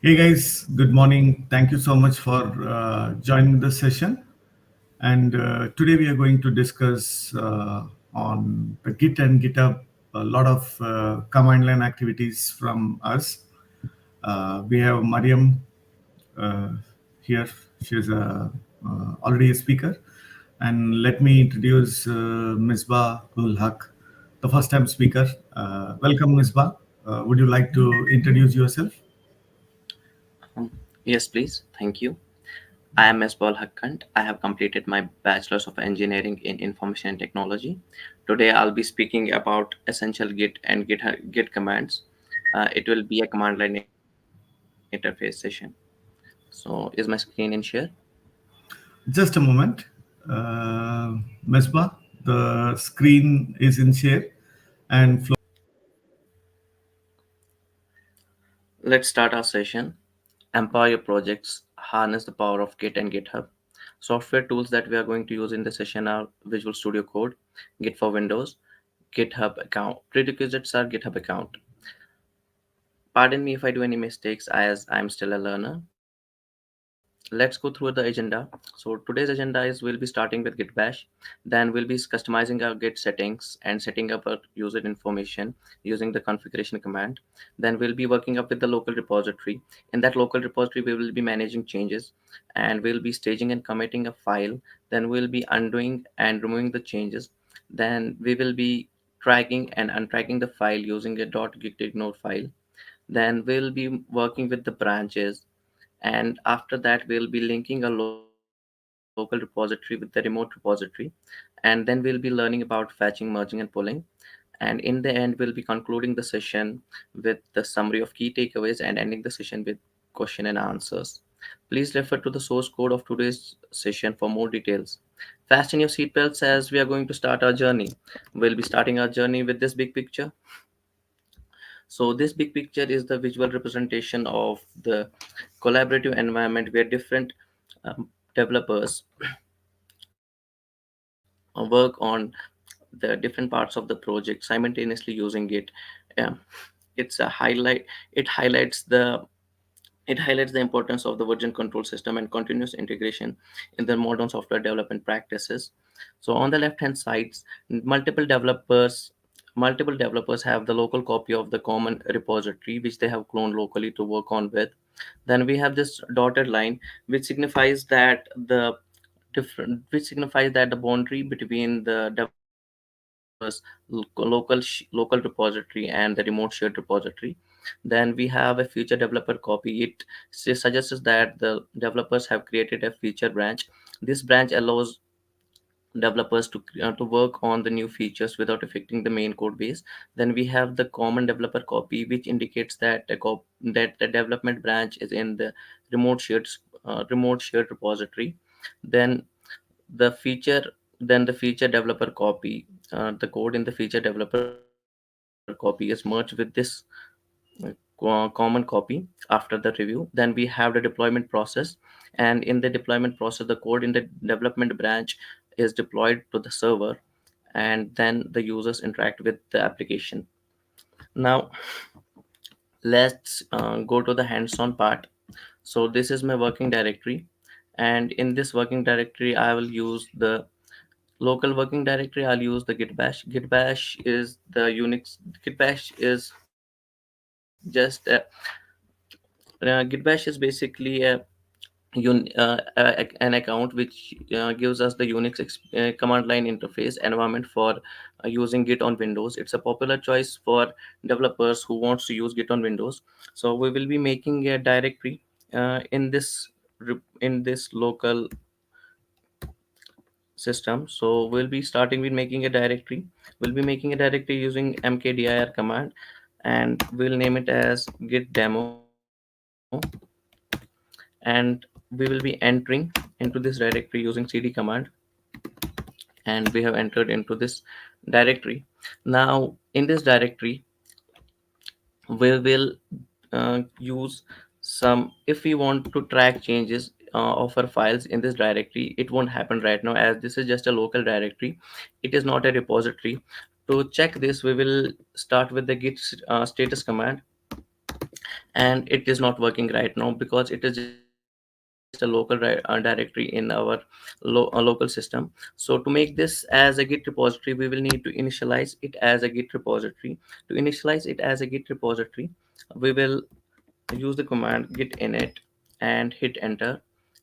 Hey guys, good morning. Thank you so much for joining this session. And today we are going to discuss on the Git and GitHub a lot of command line activities from us. We have Mariam uh, here. She's already a speaker. And let me introduce Misbah ul Haq, the first time speaker. Welcome, Misbah. Would you like to introduce yourself? Yes, please. Thank you. I am S. Paul Hakkant. I have completed my Bachelor's of Engineering in Information and Technology. Today, I'll be speaking about essential Git and Git commands. It will be a command line interface session. So, is my screen in share? Just a moment. Mesbah, the screen is in share and flow. Let's start our session. Empower your projects, harness the power of Git and GitHub. Software tools that we are going to use in the session are Visual Studio Code, Git for Windows, GitHub account. Prerequisites are GitHub account. Pardon me if I do any mistakes as I'm still a learner. Let's go through the agenda. So today's agenda is we'll be starting with Git Bash, then we'll be customizing our Git settings and setting up our user information using the configuration command. Then we'll be working up with the local repository. In that local repository, we will be managing changes and we'll be staging and committing a file. Then we'll be undoing and removing the changes. Then we will be tracking and untracking the file using a .gitignore file. Then we'll be working with the branches, and after that we'll be linking a local repository with the remote repository, and then we'll be learning about fetching, merging, and pulling. And in the end we'll be concluding the session with the summary of key takeaways and ending the session with question and answers. Please refer to the source code of today's session for more details. Fasten your seatbelts as we are going to start our journey. We'll be starting our journey with this big picture. So this big picture is the visual representation of the collaborative environment where different developers work on the different parts of the project simultaneously using it. Um, it's a highlight. It highlights the importance of the version control system and continuous integration in the modern software development practices. So on the left hand sides, multiple developers multiple developers have the local copy of the common repository which they have cloned locally to work on with. Then we have this dotted line which signifies that the boundary between the developers local repository and the remote shared repository. Then we have a feature developer copy. It suggests that the developers have created a feature branch. This branch allows developers to work on the new features without affecting the main code base. Then we have the common developer copy, which indicates that that the development branch is in the remote shared repository. Then the feature the feature developer copy, the code in the feature developer copy is merged with this common copy after the review. Then we have the deployment process, and in the deployment process the code in the development branch is deployed to the server, and then the users interact with the application. Now let's go to the hands-on part. So this is my working directory, and in this working directory I will use the local working directory. I'll use the git bash. Git bash is Git bash is basically an account which gives us the command line interface environment for using Git on Windows. It's a popular choice for developers who wants to use Git on Windows. So we will be making a directory in this local system. So we'll be starting with making a directory. We'll be making a directory using mkdir command, and we'll name it as git demo, and we will be entering into this directory using cd command, and we have entered into this directory. Now in this directory we will use some, if we want to track changes of our files in this directory. It won't happen right now as this is just a local directory, it is not a repository. To check this we will start with the git status command, and it is not working right now because it is just a local directory in our local system. So to make this as a Git repository, we will need to initialize it as a Git repository. To initialize it as a Git repository, we will use the command git init and hit enter.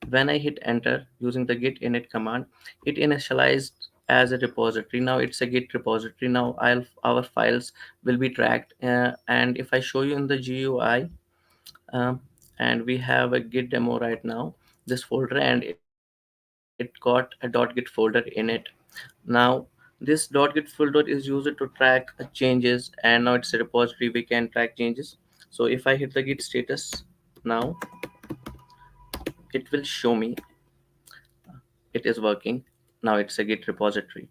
When I hit enter using the git init command, it initialized as a repository. Now it's a Git repository. Now our files will be tracked, and if I show you in the GUI, um, and we have a git demo right now, this folder, and it got a .git folder in it. Now this .git folder is used to track changes, and now it's a repository, we can track changes. So if I hit the git status now, it will show me it is working. Now it's a Git repository.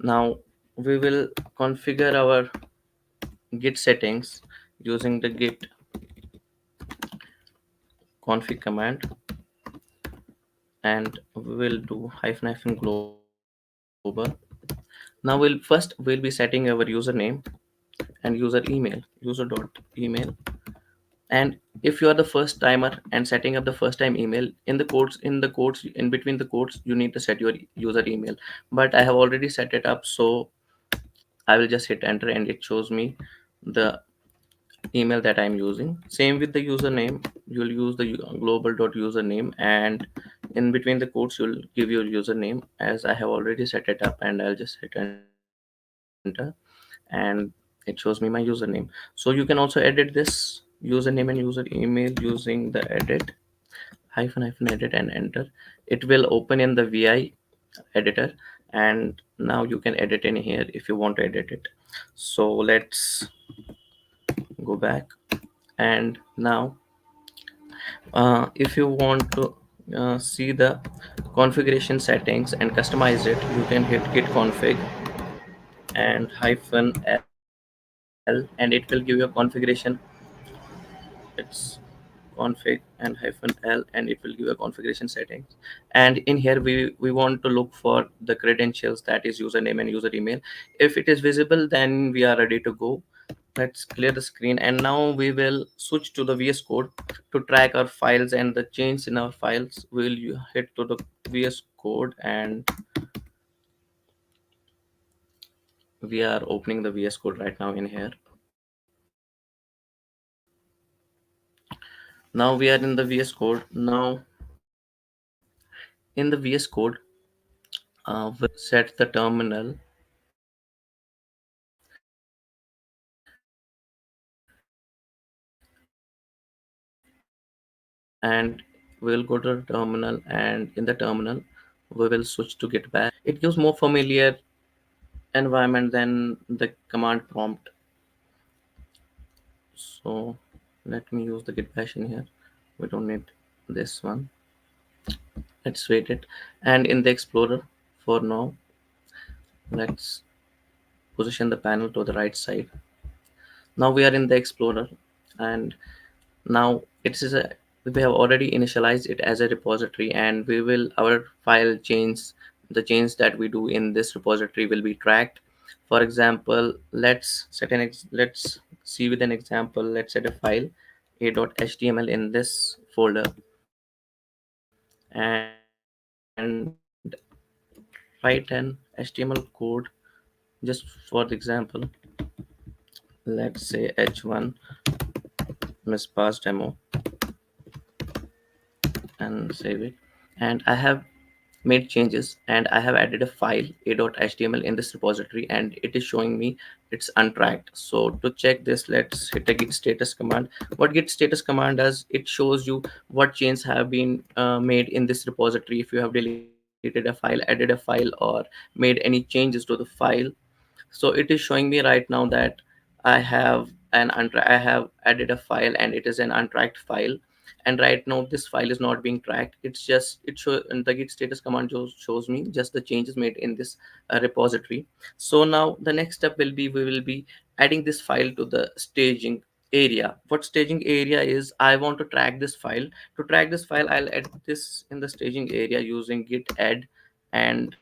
Now we will configure our git settings using the git config command, and we will do hyphen global. Now we'll be setting our username and user email, user.email. And if you are the first timer and setting up the first time email, in the quotes in between the quotes, you need to set your user email. But I have already set it up, so I will just hit enter and it shows me the email that I'm using. Same with the username, you'll use the global.username, and in between the quotes you'll give your username as I have already set it up, and I'll just hit enter, and it shows me my username. So you can also edit this username and user email using the edit hyphen edit and enter. It will open in the vi editor, and now you can edit in here if you want to edit it. So let's go back, and now if you want to see the configuration settings and customize it, you can hit git config and hyphen l, and it will give you a configuration. It's config and hyphen l, and it will give you a configuration settings. And in here we want to look for the credentials, that is username and user email. If it is visible, then we are ready to go. Let's clear the screen, and now we will switch to the VS Code to track our files and the change in our files. We'll hit to the VS Code, and we are opening the VS Code right now in here. Now we are in the VS Code. Now in the VS Code, we'll set the terminal, and we'll go to the terminal, and in the terminal we will switch to git bash. It gives more familiar environment than the command prompt. So let me use the git bash in here. We don't need this one. Let's wait it. And in the explorer, for now, let's position the panel to the right side. Now we are in the explorer, and now it is a we have already initialized it as a repository, and we will our file change, the change that we do in this repository will be tracked. For example, let's see with an example. Let's set a file a.html in this folder, and write an HTML code just for the example. Let's say h1 mispass demo, and save it. And I have made changes, and I have added a file a.html in this repository, and it is showing me it's untracked. So to check this, let's hit a git status command. What git status command does, it shows you what changes have been made in this repository. If you have deleted a file, added a file, or made any changes to the file. So it is showing me right now that I have added a file, and it is an untracked file. And right now this file is not being tracked. It's just it show and the git status command shows me just the changes made in this repository. So now the next step will be, we will be adding this file to the staging area. What staging area is, I want to track this file. To track this file, I'll add this in the staging area using git add, and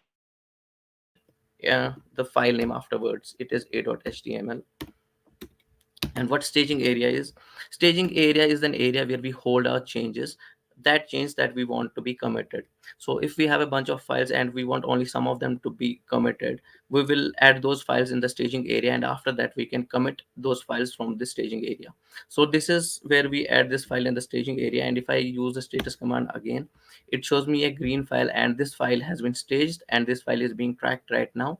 the file name afterwards, it is a.html. And what staging area is an area where we hold our changes, that change that we want to be committed. So if we have a bunch of files and we want only some of them to be committed, we will add those files in the staging area, and after that we can commit those files from the staging area. So this is where we add this file in the staging area, and if I use the status command again, it shows me a green file, and this file has been staged and this file is being tracked right now,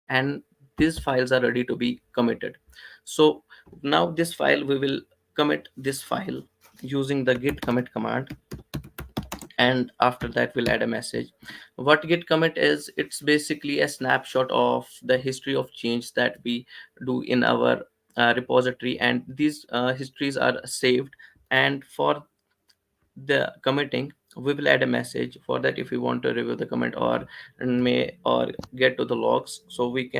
and these files are ready to be committed. So now this file, we will commit this file using the git commit command, and after that we'll add a message. What git commit is, it's basically a snapshot of the history of change that we do in our repository, and these histories are saved. And for the committing, we will add a message for that. If we want to review the commit or may or get to the logs, so we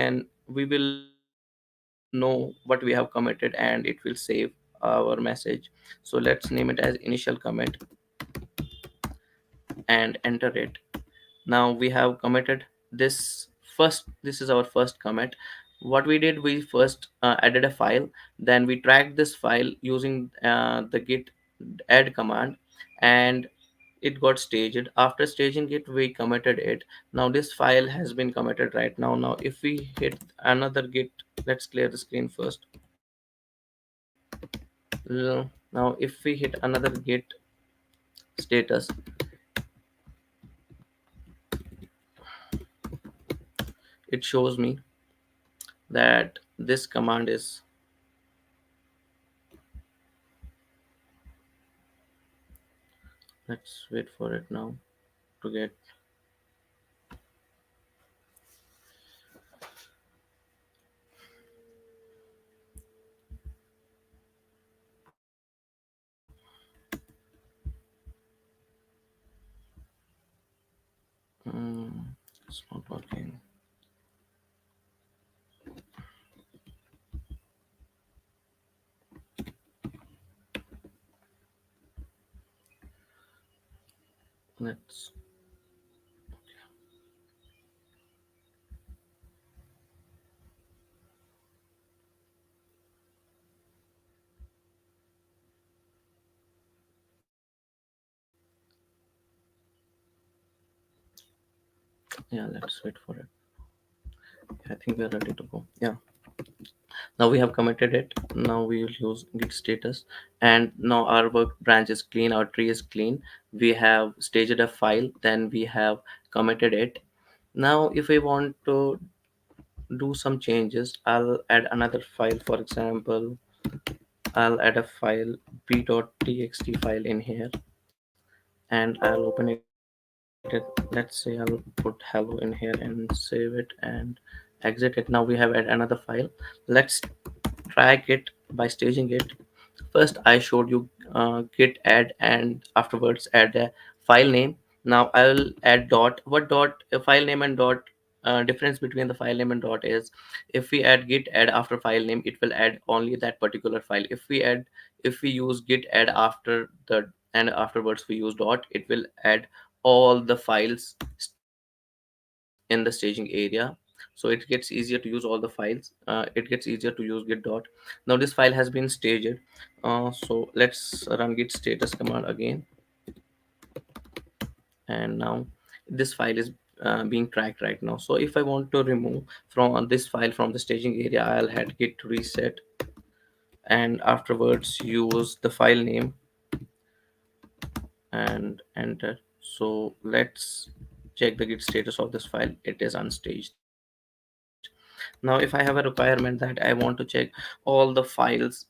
will know what we have committed and it will save our message. So let's name it as initial commit and enter it. Now we have committed this first. This is our first commit. What we did, we first added a file, then we tracked this file using the git add command, and it got staged. After staging it, we committed it. Now this file has been committed right now. Now if we hit another git, let's clear the screen first. Now if we hit another git status, it shows me that this command is, let's wait for it now to get. It's not working. Let's, yeah, let's wait for it. I think we are ready to go. Yeah. Now we have committed it. Now we will use git status, and now our work branch is clean. Our tree is clean. We have staged a file. Then we have committed it. Now, if we want to do some changes, I'll add another file. For example, I'll add a file b.txt file in here, and I'll open it. Let's say I'll put hello in here and save it and exit it. Now we have add another file. Let's track it by staging it. First I showed you git add, and afterwards add a file name. Now I'll add dot. What dot, file name and dot, difference between the file name and dot is, if we add git add after file name, it will add only that particular file. If we use git add after the, and afterwards we use dot, it will add all the files in the staging area. So it gets easier to use all the files. It gets easier to use git dot. Now this file has been staged. So let's run git status command again, and now this file is being tracked right now. So if I want to remove from this file from the staging area, I'll hit git reset, and afterwards use the file name and enter. So let's check the git status of this file. It is unstaged. Now if I have a requirement that I want to check all the files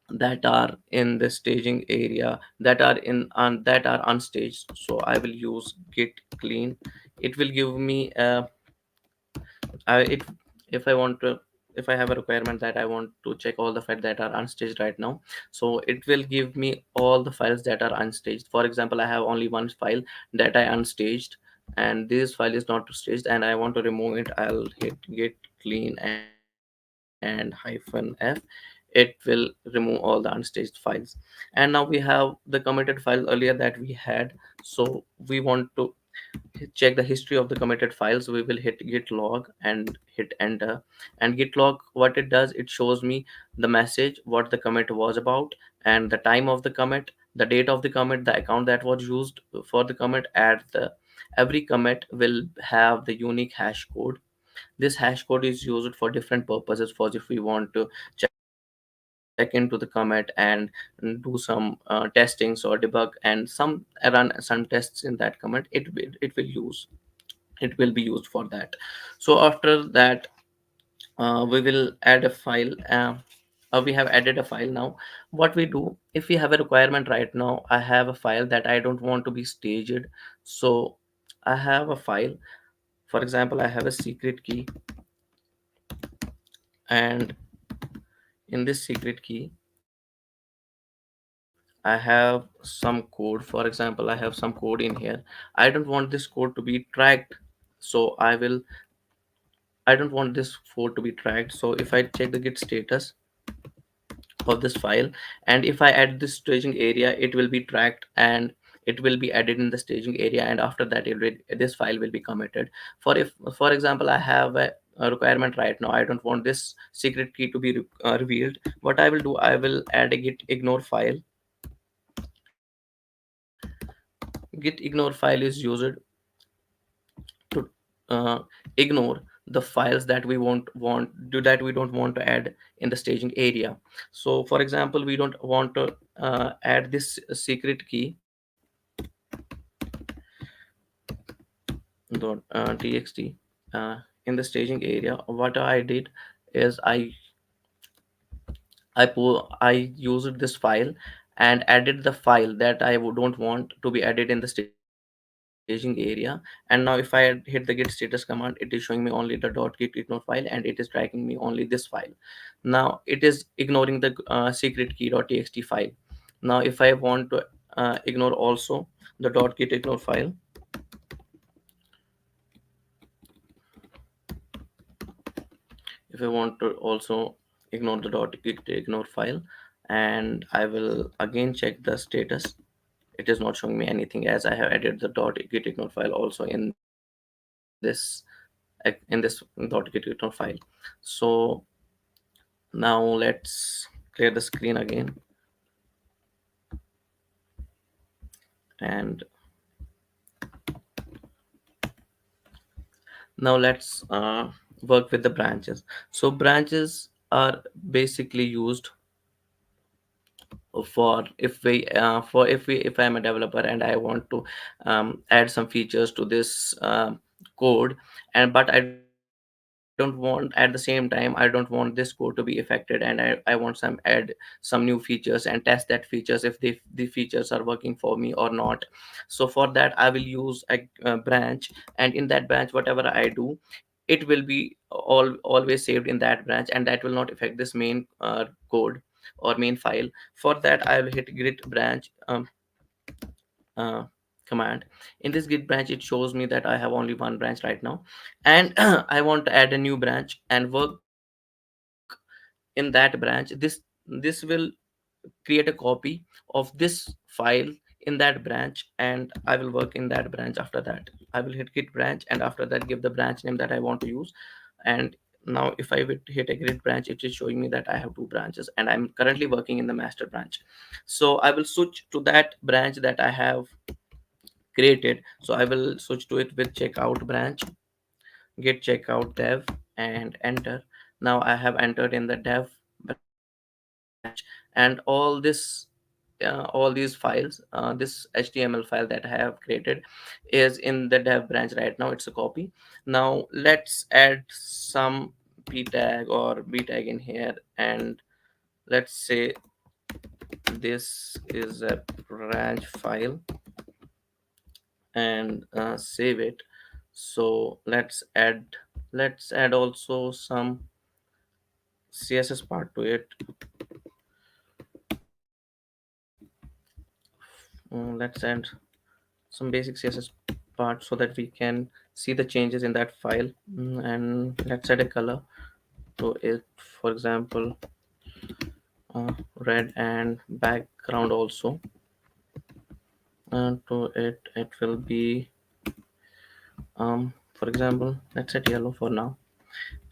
that are in the staging area, that are unstaged, so I will use git clean. It will give me it if I want to, if I have a requirement that I want to check all the files that are unstaged right now, so it will give me all the files that are unstaged. For example, I have only one file that I unstaged, and this file is not staged and I want to remove it. I'll hit git clean and -f. It will remove all the unstaged files. And now we have the committed file earlier that we had. So we want to check the history of the committed files, we will hit git log and hit enter. And git log, what it does, it shows me the message, what the commit was about, and the time of the commit, the date of the commit, the account that was used for the commit. At the every commit will have the unique hash code. This hash code is used for different purposes. For if we want to check into the commit and do some testings or debug and some run some tests in that commit, it will be used for that. So after that, we will add a file. We have added a file. Now what we do, if we have a requirement, right now I have a file that I don't want to be staged. So I have a file, for example I have a secret key, and in this secret key I have some code. For example, I have some code in here. I don't want this code to be tracked, so I don't want this code to be tracked. So if I check the git status of this file, and if I add this staging area, it will be tracked and it will be added in the staging area, and after that this file will be committed. For if, for example, I have a requirement right now, I don't want this secret key to be revealed. What I will do, I will add a git ignore file. Git ignore file is used to ignore the files that we won't want do that we don't want to add in the staging area. So for example, we don't want to add this secret key txt in the staging area. What I did is I used this file and added the file that don't want to be added in the staging area. And now if I hit the git status command, it is showing me only the .git ignore file, and it is tracking me only this file. Now it is ignoring the secret key.txt file. Now if I want to ignore also the .git ignore file, if I want to also ignore the .git ignore file, and I will again check the status, it is not showing me anything, as I have added the .git ignore file also in this .git ignore file. So now let's clear the screen again, and now let's work with the branches. So branches are basically used for if I'm a developer and I want to add some features to this code, and but I don't want, at the same time I don't want this code to be affected, and I want some add some new features and test that features if the features are working for me or not. So for that I will use a branch, and in that branch whatever I do, it will be always saved in that branch, and that will not affect this main code or main file. For that I will hit git branch uh, command. In this git branch, it shows me that I have only one branch right now, and I want to add a new branch and work in that branch. This will create a copy of this file in that branch, and I will work in that branch. After that I will hit git branch, and after that give the branch name that I want to use. And now if I would hit a git branch, it is showing me that I have two branches, and I'm currently working in the master branch. So I will switch to that branch that I have created. So I will switch to it with checkout branch, git checkout dev, and enter. Now I have entered in the dev branch, and all these files, this html file that I have created is in the dev branch right now. It's a copy. Now let's add some p tag or b tag in here, and let's say this is a branch file, and save it. So let's add also some css part to it. Let's add some basic css part so that we can see the changes in that file. And let's add a color to it, for example red, and background also, and to it will be For example, let's set yellow for now,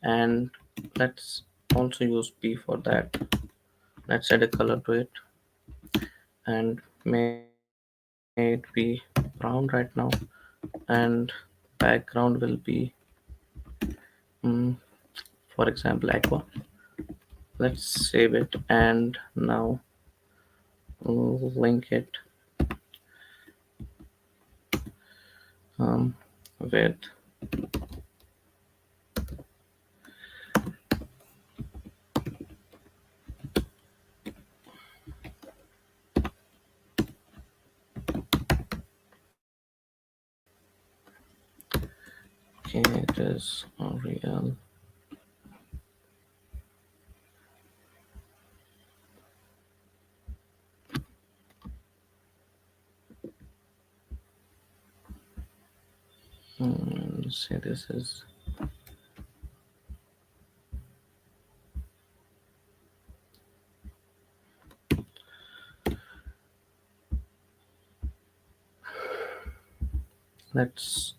and let's also use P for that. Let's add a color to it and may it be brown right now, and background will be mm, for example aqua. Let's save it and now link it um, with okay, it is real. Say this is let's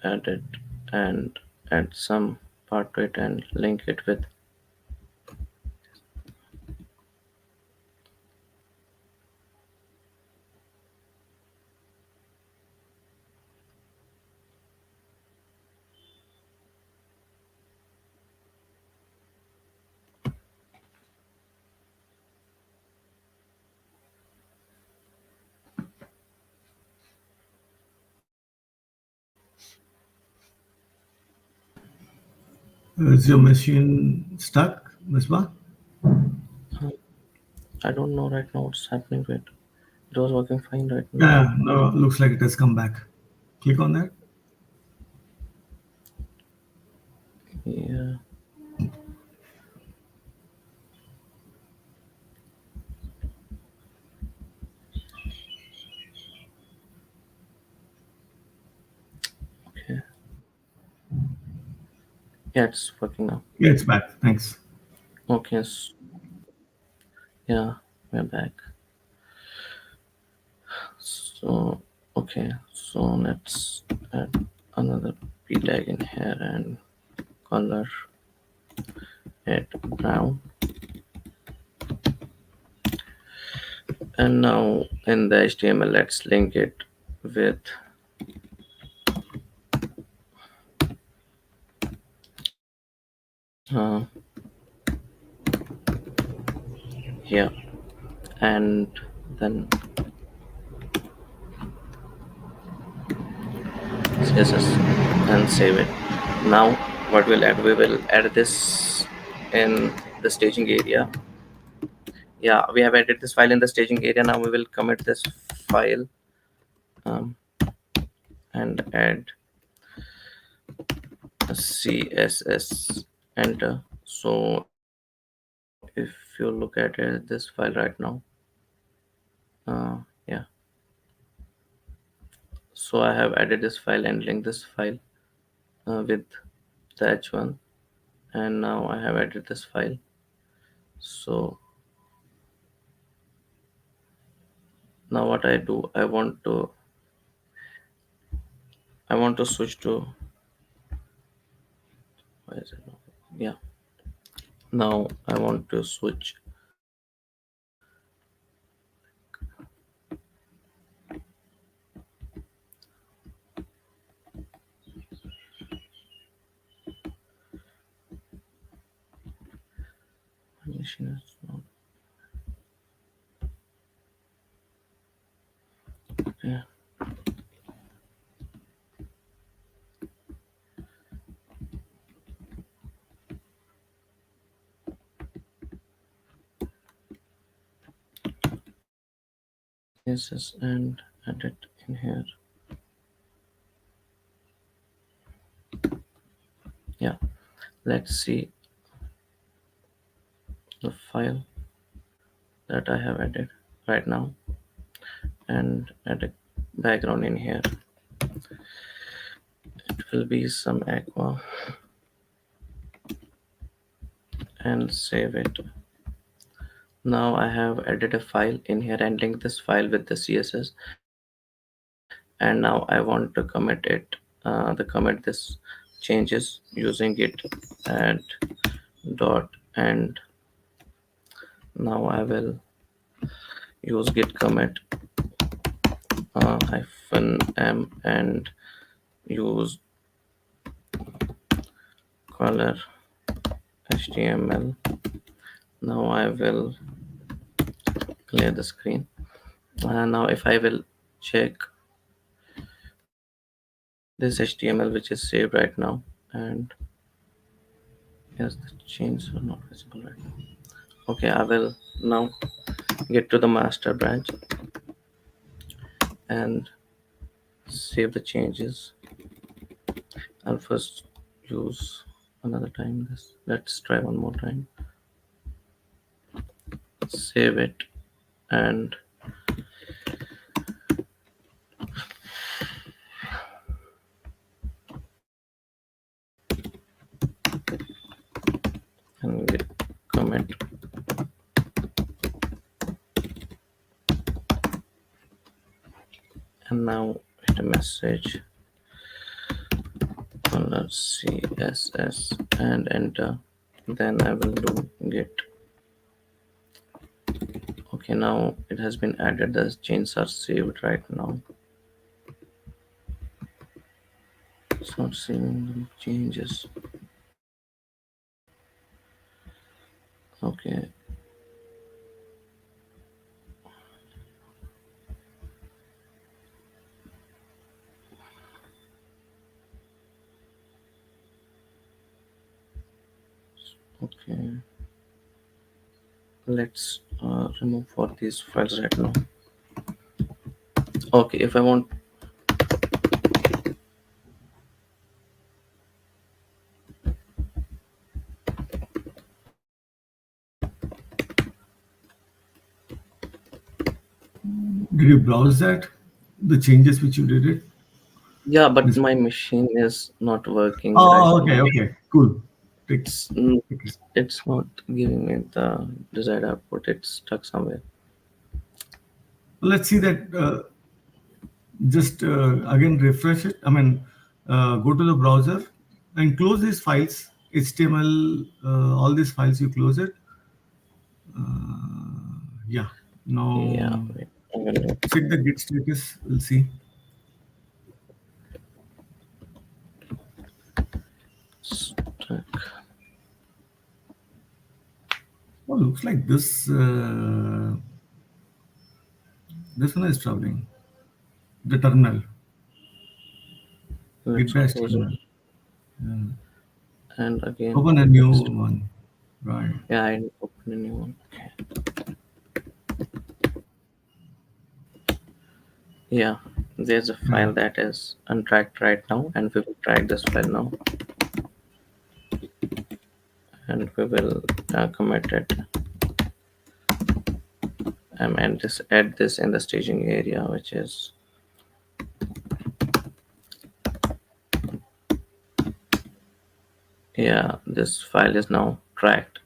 add it and add some part to it and link it with Is your machine stuck, Misbah? uh, I don't know right now what's happening to it. It was working fine right now. Yeah, no, looks like it has come back. Click on that. Yeah, okay. Yeah, it's working now. Yeah, it's back. Thanks. Okay, yeah, we're back. So, okay, so let's add another p tag in here and color it brown. And now in the HTML, let's link it with here and then CSS and save it. Now, what we'll add, we will add this in the staging area. Yeah, we have added this file in the staging area. Now we will commit this file um, and add a CSS enter. So if you look at it, this file right now, yeah. So I have added this file and linked this file with the H1, and now I have added this file. So now what I do, I want to switch to why is it not? Yeah. Now I want to switch my machine is not okay. CSS and add it in here. Yeah. Let's see the file that I have added right now and add a background in here. It will be some aqua and save it. Now I have added a file in here and linked this file with the CSS. and now I want to commit it, the commit this changes using git add dot, and now I will use git commit hyphen m and use color html. Now I will clear the screen. Now if I will check this html which is saved right now, and yes, the chains are not visible right now. Okay, I will now get to the master branch and save the changes. I'll first use another time this. Let's try one more time. Save it and git commit, and now hit a message color css and enter. Then I will do git. Okay, now it has been added. The changes are saved right now. It's not saving the changes. Okay, okay. Let's remove all these files right now. Okay, if I want, Did you browse that? The changes which you did it? yeah, but This. my machine is not working right Oh, okay, now. okay, cool. Take, It's mm, take it. it's not giving me the desired output. It's stuck somewhere. Let's see that. Just again refresh it. I mean, go to the browser and close these files, HTML, all these files. You close it. Yeah. Yeah, Now wait, I'm gonna check the Git status. We'll see. stuck. Oh, looks like this one is troubling. The terminal. Git Let's bash close it terminal. Yeah. and again Open a new let's. one. Right. Yeah, I open a new one. Yeah, there's a Yeah. file that is untracked right now, and we will track this file now, and we will commit it and just add this in the staging area, which is, yeah, this file is now tracked.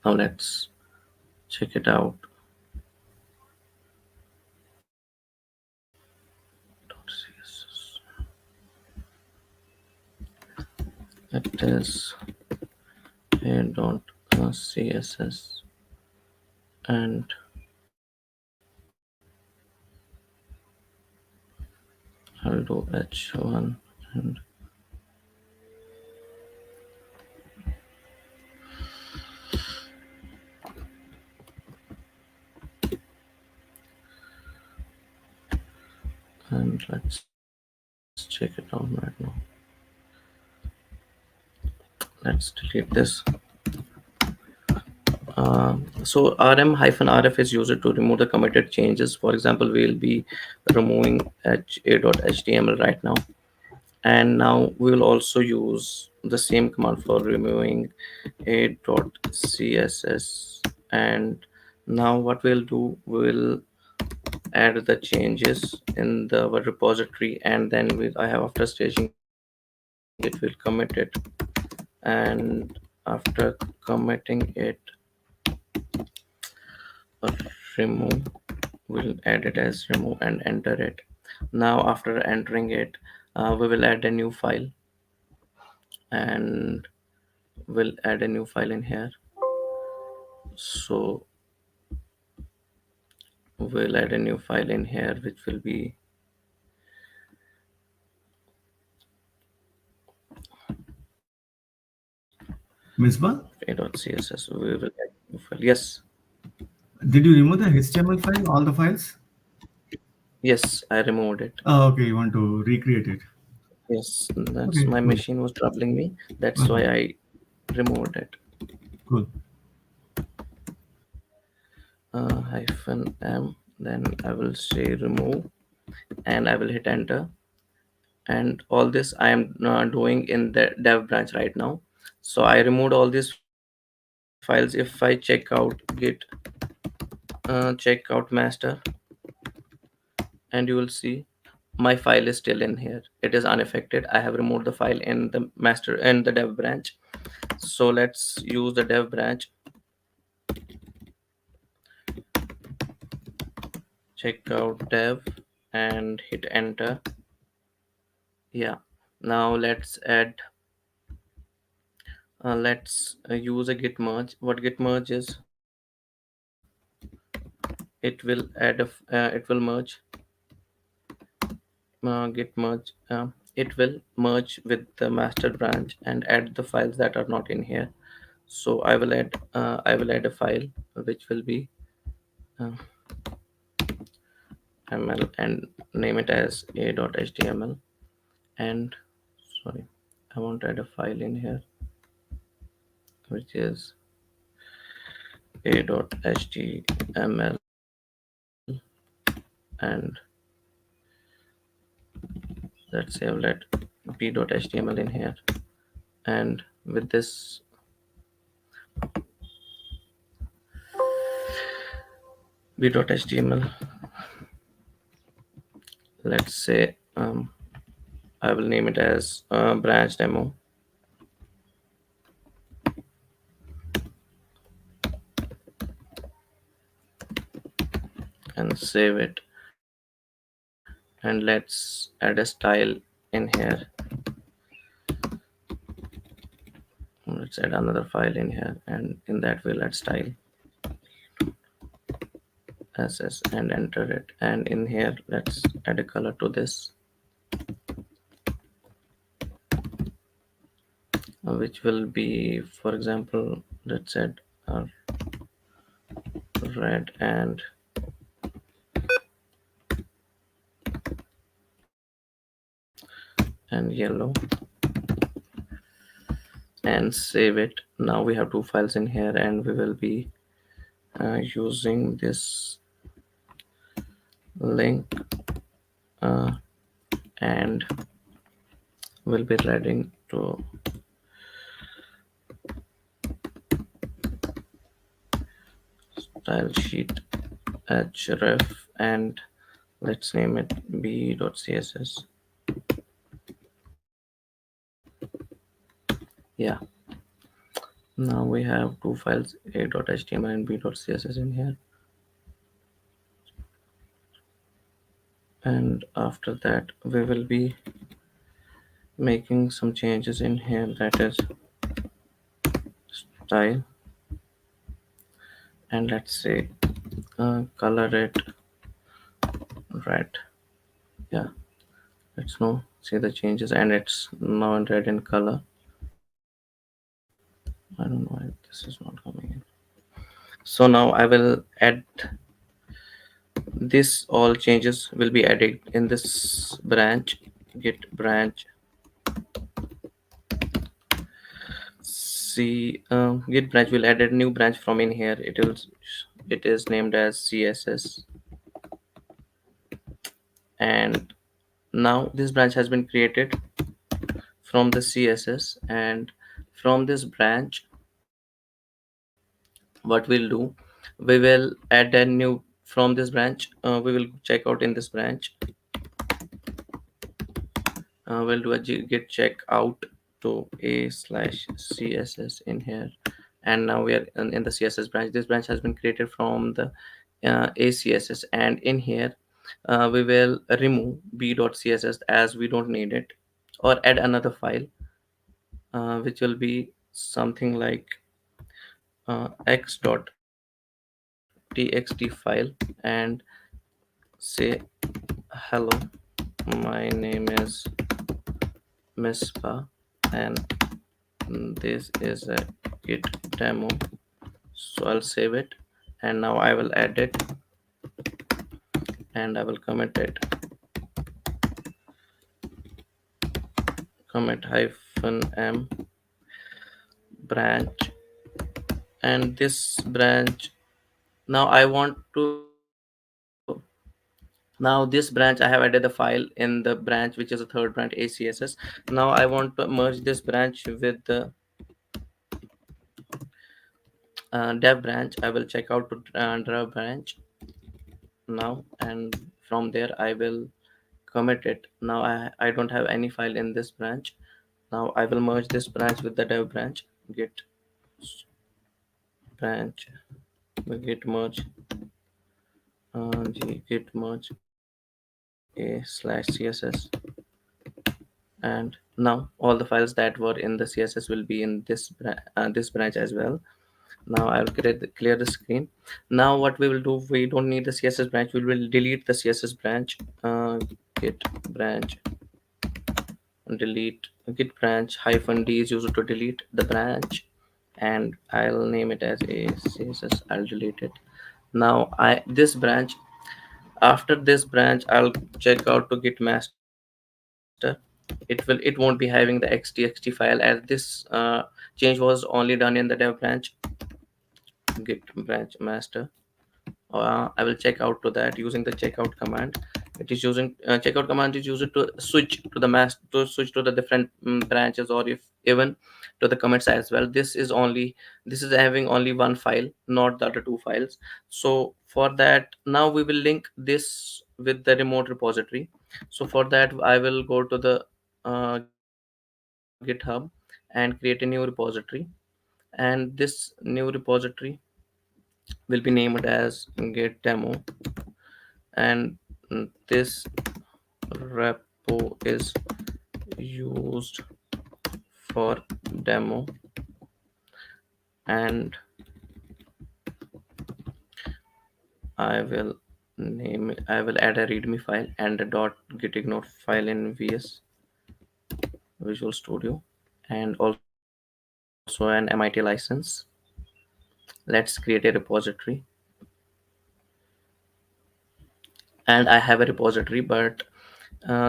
Now let's check it out. It is a dot css, and I'll do h1 and let's check it out right now. Let's delete this. So rm-rf is used to remove the committed changes. For example, we'll be removing ha.html right now, and now we will also use the same command for removing a.css. And now what we'll do, we'll add the changes in the our repository, and then I have, after staging it, will commit it, and after committing it, remove, we'll add it as remove and enter it. Now after entering it, we will add a new file, and we'll add a new file in here. So we'll add a new file in here which will be Misbah, a.css. We will add a new file. Yes, did you remove the HTML file, all the files? yes, I removed it. Okay, you want to recreate it. Yes, that's Okay, my cool. machine was troubling me. That's why Okay, I removed it. cool. Hyphen m, then I will say remove, and I will hit enter. And all this I am doing in the dev branch right now. So I removed all these files. If I check out git, check out master, and you will see my file is still in here. It is unaffected. I have removed the file in the master and the dev branch. So let's use the dev branch. Check out dev and hit enter. Yeah, now let's use a git merge. What git merge is, it will merge, git merge, it will merge with the master branch and add the files that are not in here. So I will add a file which will be uh, ml, and name it as a.html. And sorry, I want to add a file in here which is a.html, and let's say I'll let p.html in here. And with this b.html, let's say I will name it as branch demo, and save it. And let's add a style in here. Let's add another file in here, and in that we'll add style ss and enter it. And in here let's add a color to this, which will be, for example, let's add uh, red and yellow, and save it. Now we have two files in here, and we will be using this link, uh, and we'll be writing to style sheet href, and let's name it b.css. Yeah, now we have two files, a.html and b.css in here. And after that we will be making some changes in here, that is style, and let's say color it red. Yeah, let's now see the changes, and it's now in red in color. I don't know why this is not coming in. So now I will add this. All changes will be added in this branch, git branch. See, git branch will add a new branch from in here. It is named as css. And now this branch has been created from the css, and from this branch what we'll do, we will add a new, from this branch we will check out in this branch, we'll do a git check out to a slash css in here. And now we are in the css branch. This branch has been created from the a css, and in here we will remove b.css as we don't need it, or add another file which will be something like x.txt file, and say hello, my name is Mispa, and this is a git demo. So I'll save it, and now I will add it, and I will commit hyphen m branch, and this branch, now I want to, now this branch I have added the file in the branch which is a third branch acss. Now I want to merge this branch with the dev branch. I will check out to dev branch now, and from there I will commit it. Now I don't have any file in this branch. Now I will merge this branch with the dev branch. Git branch, git merge, git merge a/css, and now all the files that were in the css will be in this branch as well. Now I will clear the screen. Now what we will do, we don't need the css branch, we will delete the css branch. Git branch delete, git branch hyphen d is used to delete the branch, and I'll name it as a css. I'll delete it. Now I this branch, after this branch I'll check out to git master. It won't be having the xtxt file, as this change was only done in the dev branch. Git branch master, I will check out to that using the checkout command. It is using checkout command is used to switch to the to switch to the different branches, or if even to the commits as well. This is having only one file, not the other two files. So for that, now we will link this with the remote repository. So for that I will go to the GitHub and create a new repository, and this new repository will be named as git demo, and this repo is used for demo, and I will add a readme file and a .gitignore file in Visual Studio, and also an MIT license. Let's create a repository, and I have a repository, but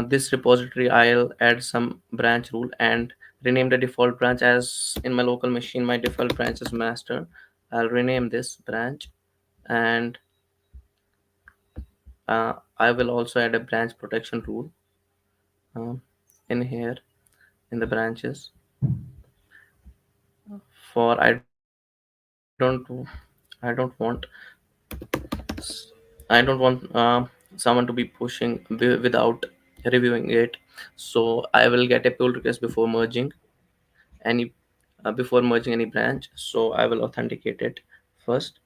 this repository I'll add some branch rule and rename the default branch. As in my local machine my default branch is master, I'll rename this branch, and I will also add a branch protection rule um, in here in the branches. For I don't want someone to be pushing without reviewing it. So I will get a pull request any before merging any branch. So I will authenticate it first,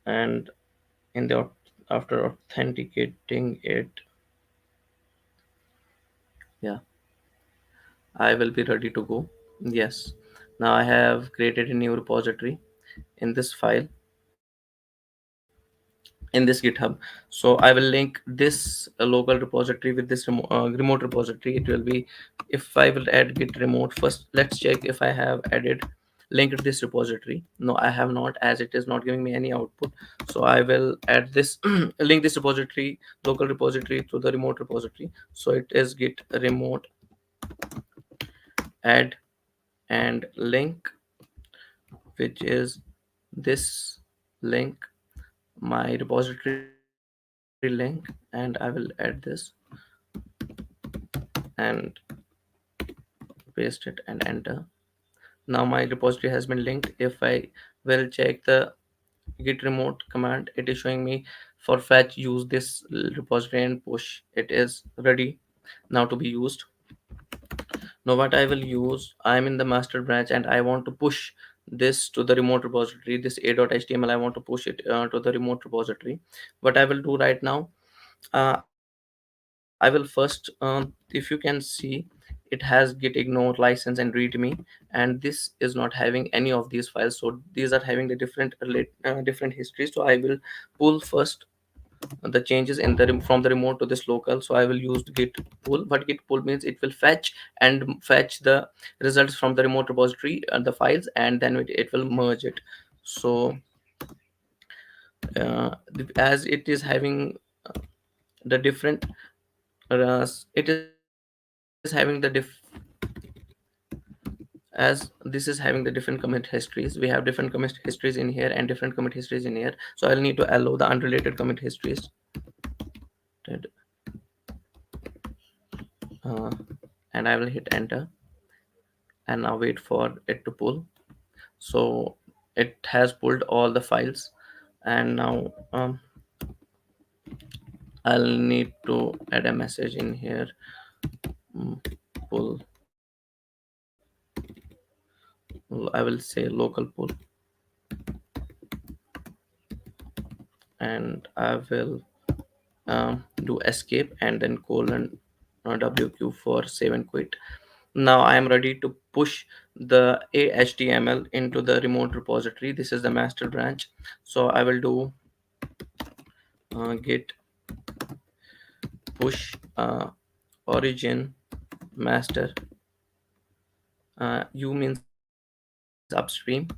and in the after authenticating it, yeah, I will be ready to go. Yes, now I have created a new repository in this file, in this GitHub. So I will link this local repository with this remote repository. It will be, if I will add git remote first, let's check if I have added linked this repository. No, I have not, as it is not giving me any output. So I will add this link this repository, local repository, to the remote repository. So it is git remote add and link, which is this link, my repository link, and I will add this and paste it and enter. Now my repository has been linked. If I will check the git remote command, it is showing me for fetch use this repository and push. It is ready now to be used. Now what I will use, I am in the master branch and I want to push this to the remote repository. This a.html, I want to push it to the remote repository. What I will do right now, I will first, if you can see, it has git ignore license and readme, and this is not having any of these files. So these are having the different histories. So I will pull first the changes in the from the remote to this local. So I will use git pull. What git pull means, it will fetch the results from the remote repository and the files, and then it will merge it. So as it is having the different it is having as this is having the different commit histories. We have different commit histories in here and different commit histories in here. So I'll need to allow the unrelated commit histories. Ted- uh, and I will hit enter, and now wait for it to pull. So it has pulled all the files, and now I'll need to add a message in here. Pull, I will say local pull, and I will do escape and then colon wq for save and quit. Now I am ready to push the HTML into the remote repository. This is the master branch. So I will do git push origin master. U means upstream,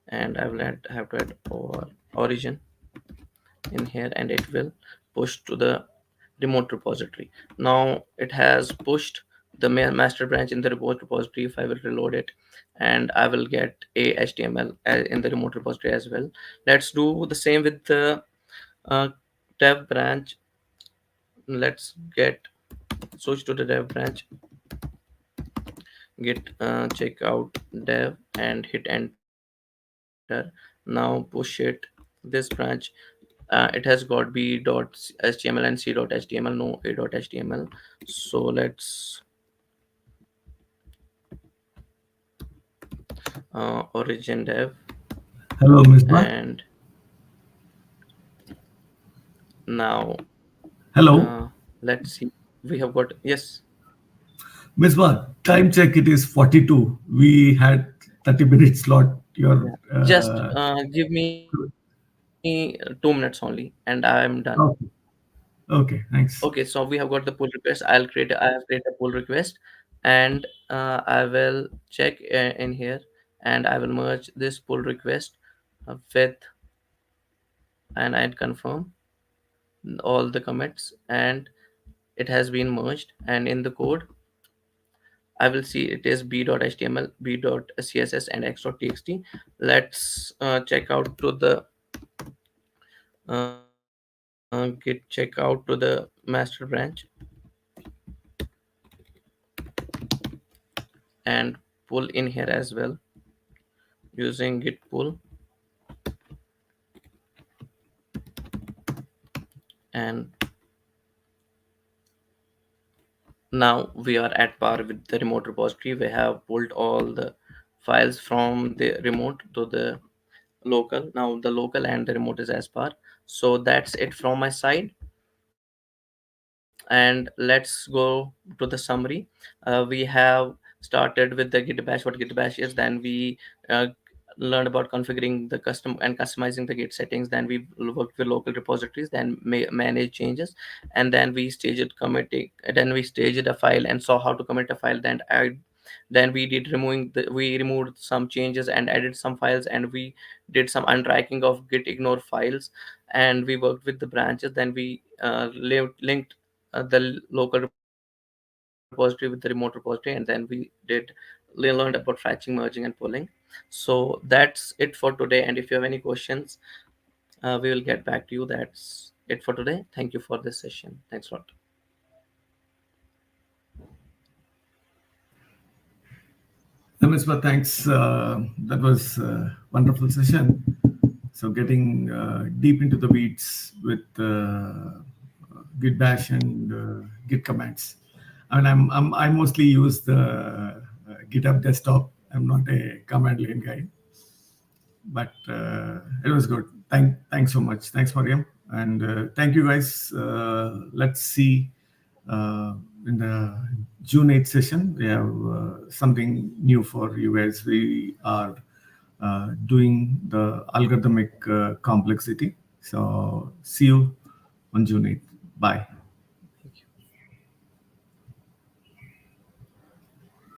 and I will have to add origin in here, and it will push to the remote repository. Now it has pushed the master branch in the remote repository. If I will reload it, and I will get a HTML in the remote repository as well. Let's do the same with the uh, dev branch. Let's get switch to the dev branch, git check out dev, and hit enter. Now push it this branch. It has got b.html and c.html, no a.html. So let's origin dev, Hello, Ms. Bhatt. and now Hello, let's see. We have got, yes. Ms. Bhatt. Time check. It is 42. We had 30 minute slot. Your Yeah. Just give me 2 minutes only, and I am done. okay. Okay. Okay, Thanks. so we have got the pull request. I have created a pull request, and I will check in here, and I will merge this pull request with, and I'd confirm all the commits, and it has been merged. And in the code, I will see it is b.html, b.css, and x.txt. Let's check out to the git check out to the master branch and pull in here as well using git pull. And now we are at par with the remote repository. We have pulled all the files from the remote to the local. Now the local and the remote is as par. So that's it from my side. And let's go to the summary. We have started with the git bash, what git bash is. Then we uh, learned about configuring the custom and customizing the git settings. Then we worked with local repositories, then manage changes, and then we staged committing. Then we staged a file and saw how to commit a file. Then we did we removed some changes and added some files, and we did some untracking of git ignore files, and we worked with the branches. Then we linked the local repository with the remote repository, and then we did learned about fetching, merging, and pulling. So that's it for today, and if you have any questions, we will get back to you. That's it for today. Thank you for this session. Thanks a lot. Ms. Bhatt, thanks. That was a wonderful session. So getting deep into the weeds with Git Bash and Git commands. And I mostly use the GitHub desktop. I'm not a command line guy, but it was good. Thanks so much. Thanks, Mariam. And thank you, guys. Let's see in the June 8th session. We have something new for you guys. We are doing the algorithmic complexity. So see you on June 8th. Bye.